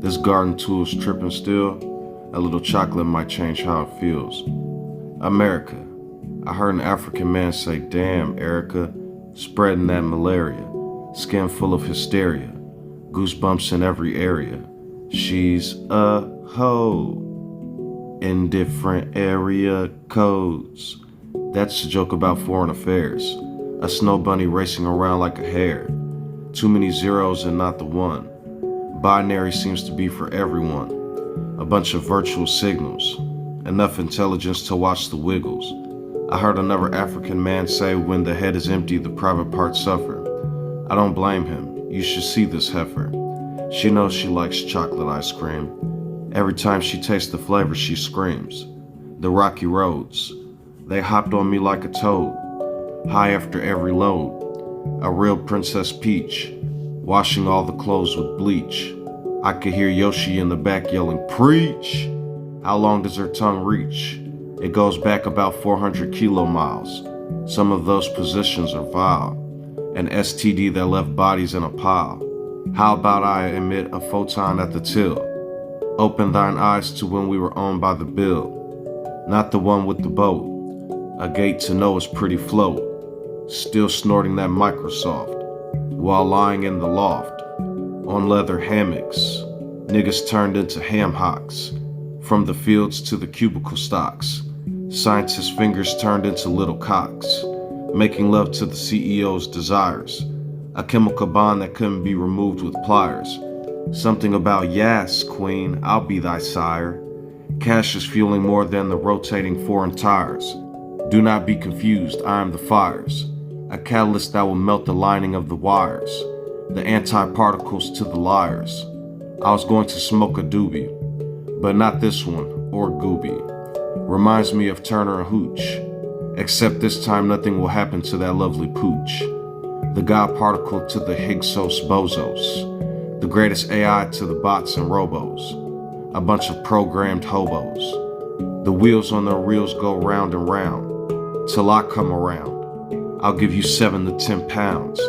This garden tool's trippin' still. A little chocolate might change how it feels. America. I heard an African man say, "Damn, Erica, spreading that malaria. Skin full of hysteria. Goosebumps in every area. She's a hoe. In different area codes." That's a joke about foreign affairs. A snow bunny racing around like a hare. Too many zeros and not the one. Binary seems to be for everyone. A bunch of virtual signals. Enough intelligence to watch the wiggles. I heard another African man say, "When the head is empty, the private parts suffer." I don't blame him. You should see this heifer. She knows she likes chocolate ice cream. Every time she tastes the flavor, she screams. The rocky roads. They hopped on me like a toad. High after every load. A real Princess Peach. Washing all the clothes with bleach. I could hear Yoshi in the back yelling, "Preach!" How long does her tongue reach? It goes back about 400 kilomiles. Some of those positions are vile. An STD that left bodies in a pile. How about I emit a photon at the till? Open thine eyes to when we were owned by the bill. Not the one with the boat. A gate to know is pretty float. Still snorting that Microsoft. While lying in the loft. On leather hammocks. Niggas turned into ham hocks. From the fields to the cubicle stocks. Scientists' fingers turned into little cocks. Making love to the CEO's desires. A chemical bond that couldn't be removed with pliers. Something about "Yes, queen, I'll be thy sire." Cash is fueling more than the rotating foreign tires. Do not be confused, I am the fires. A catalyst that will melt the lining of the wires. The anti-particles to the liars. I was going to smoke a doobie, but not this one, or Gooby. Reminds me of Turner and Hooch. Except this time nothing will happen to that lovely pooch. The God particle to the Higgs bozos. The greatest AI to the bots and robos. A bunch of programmed hobos. The wheels on their reels go round and round. Till I come around. I'll give you 7 to 10 pounds.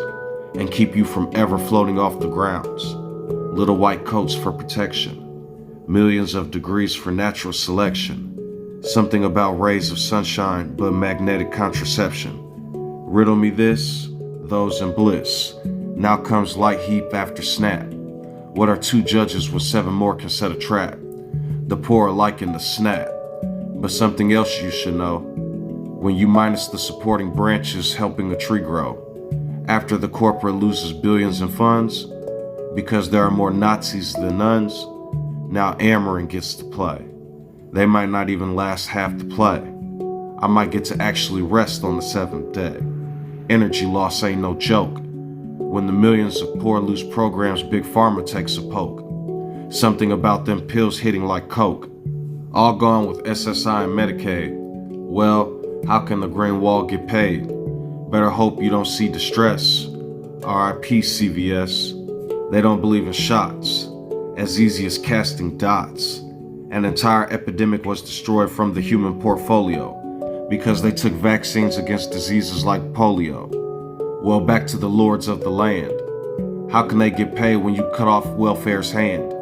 And keep you from ever floating off the grounds. Little white coats for protection. Millions of degrees for natural selection. Something about rays of sunshine, but magnetic contraception. Riddle me this, those in bliss. Now comes light heap after snap. What are 2 judges with 7 more can set a trap? The poor are liking the snap. But something else you should know. When you minus the supporting branches helping a tree grow. After the corporate loses billions in funds, because there are more Nazis than nuns, now Amarin gets to play. They might not even last half the play. I might get to actually rest on the 7th day. Energy loss ain't no joke. When the millions of poor lose programs, Big Pharma takes a poke. Something about them pills hitting like coke. All gone with SSI and Medicaid. Well, how can the Green Wall get paid? Better hope you don't see distress. RIP CVS. They don't believe in shots. As easy as casting dots. An entire epidemic was destroyed from the human portfolio because they took vaccines against diseases like polio. Well, back to the lords of the land. How can they get paid when you cut off welfare's hand?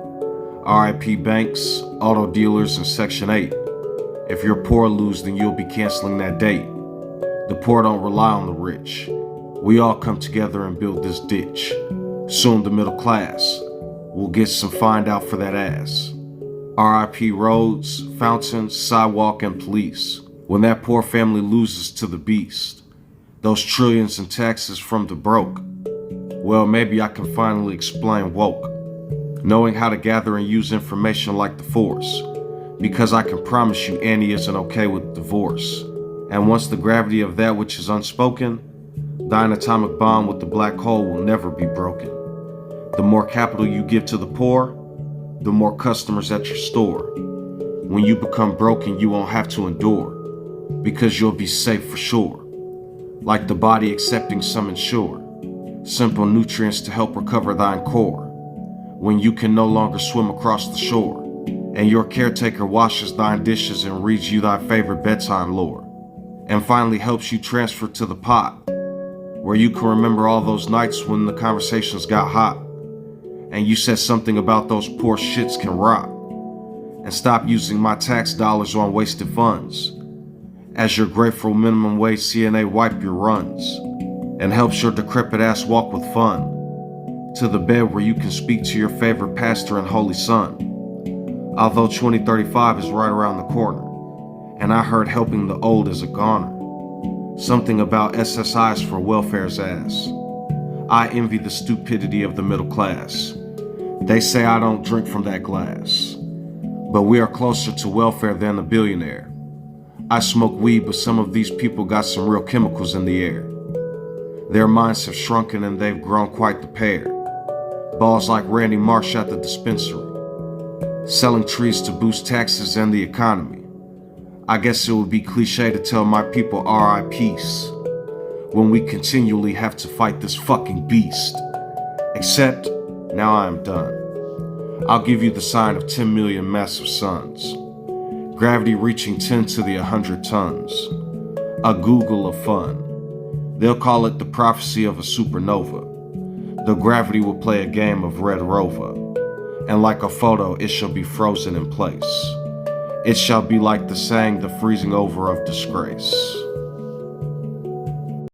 RIP banks, auto dealers, and Section 8. If your poor lose, then you'll be canceling that date. The poor don't rely on the rich. We all come together and build this ditch. Soon the middle class will get some find out for that ass. RIP roads, fountains, sidewalk, and police. When that poor family loses to the beast. Those trillions in taxes from the broke. Well, maybe I can finally explain woke. Knowing how to gather and use information like the Force. Because I can promise you Annie isn't okay with divorce. And once the gravity of that which is unspoken, thine atomic bomb with the black hole will never be broken. The more capital you give to the poor, the more customers at your store. When you become broken, you won't have to endure, because you'll be safe for sure. Like the body accepting some insure, simple nutrients to help recover thine core. When you can no longer swim across the shore, and your caretaker washes thine dishes and reads you thy favorite bedtime lore, and finally helps you transfer to the pot, where you can remember all those nights when the conversations got hot. And you said something about those poor shits can rot. And stop using my tax dollars on wasted funds. As your grateful minimum wage CNA wipe your runs. And helps your decrepit ass walk with fun. To the bed where you can speak to your favorite pastor and holy son. Although 2035 is right around the corner. And I heard helping the old is a goner. Something about SSIs for welfare's ass. I envy the stupidity of the middle class. They say I don't drink from that glass. But we are closer to welfare than a billionaire. I smoke weed, but some of these people got some real chemicals in the air. Their minds have shrunken and they've grown quite the pair. Balls like Randy Marsh at the dispensary. Selling trees to boost taxes and the economy. I guess it would be cliche to tell my people R.I. peace when we continually have to fight this fucking beast. Except, now I am done. I'll give you the sign of 10 million massive suns. Gravity reaching 10 to the 100 tons. A Google of fun. They'll call it the prophecy of a supernova. The gravity will play a game of Red Rover. And like a photo, it shall be frozen in place. It shall be like the saying, the freezing over of disgrace.